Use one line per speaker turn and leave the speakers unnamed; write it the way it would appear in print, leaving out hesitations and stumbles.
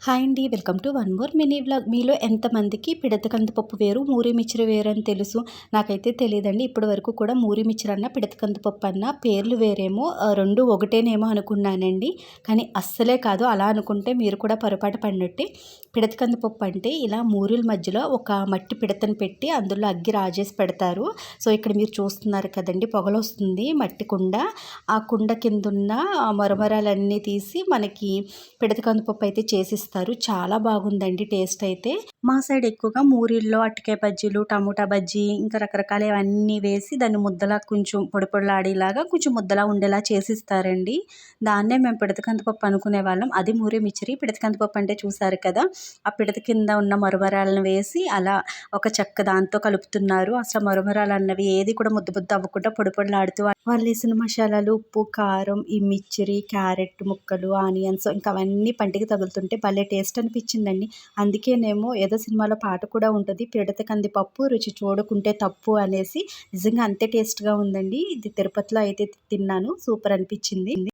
Hi అండి. Welcome to one more mini vlog. మీలో ఎంతమందికి పిడత కందిపప్పు వేరు, మూరి మిక్చర్ వేరు అని తెలుసు? నాకైతే తెలియదండి. ఇప్పటి వరకు కూడా మూరి మిక్చర్ అన్న, పిడత కందిపప్పు అన్న పేర్లు వేరేమో, రెండు ఒకటేనేమో అనుకున్నానండి. కానీ అస్సలే కాదు. అలా అనుకుంటే మీరు కూడా పొరపాటు పడినట్టే. పిడత కందిపప్పు అంటే ఇలా మూరుల మధ్యలో ఒక మట్టి పిడతను పెట్టి అందులో అగ్గి రాజేసి పెడతారు. సో ఇక్కడ మీరు చూస్తున్నారు కదండి, పొగలొస్తుంది మట్టి కుండ. ఆ కుండ కిందున్న మరమరాలన్నీ తీసి మనకి పిడత కందిపప్పు అయితే చేసిస్తారు. చాలా బాగుందండి టేస్ట్ అయితే. మా సైడ్ ఎక్కువగా మూరీల్లో అరటికాయ బజ్జీలు, టమోటా బజ్జీ, ఇంకా రకరకాల ఇవన్నీ వేసి దాన్ని ముద్దలా కొంచెం పొడి పొడిలాడేలాగా కొంచెం ముద్దలా ఉండేలా చేసిస్తారండి. దాన్నే మేము పిడత కందిపప్పు అనుకునే వాళ్ళం. అది మూరి మిక్చర్. పిడత కందిపప్పు అంటే చూసారు కదా, ఆ పిడత కింద ఉన్న మరమరాలను వేసి అలా ఒక చెక్క దాంతో కలుపుతున్నారు. అసలు మరమరాలు అన్నవి ఏది కూడా ముద్ద ముద్ద అవ్వకుండా పొడి పొడిలాడుతూ వాళ్ళు వేసిన మసాలాలు, ఉప్పు, కారం, ఈ మిర్చి, క్యారెట్ ముక్కలు, ఆనియన్స్ ఇంకా అవన్నీ పంటికి తగులుతుంటే భలే టేస్ట్ అనిపించిందండి. అందుకేనేమో ఏదో సినిమాలో పాట కూడా ఉంటుంది, పిడత కందిపప్పు రుచి చూడకుంటే తప్పు అనేసి. నిజంగా అంతే టేస్ట్గా ఉందండి. ఇది తిరుపతిలో అయితే తిన్నాను, సూపర్ అనిపించింది.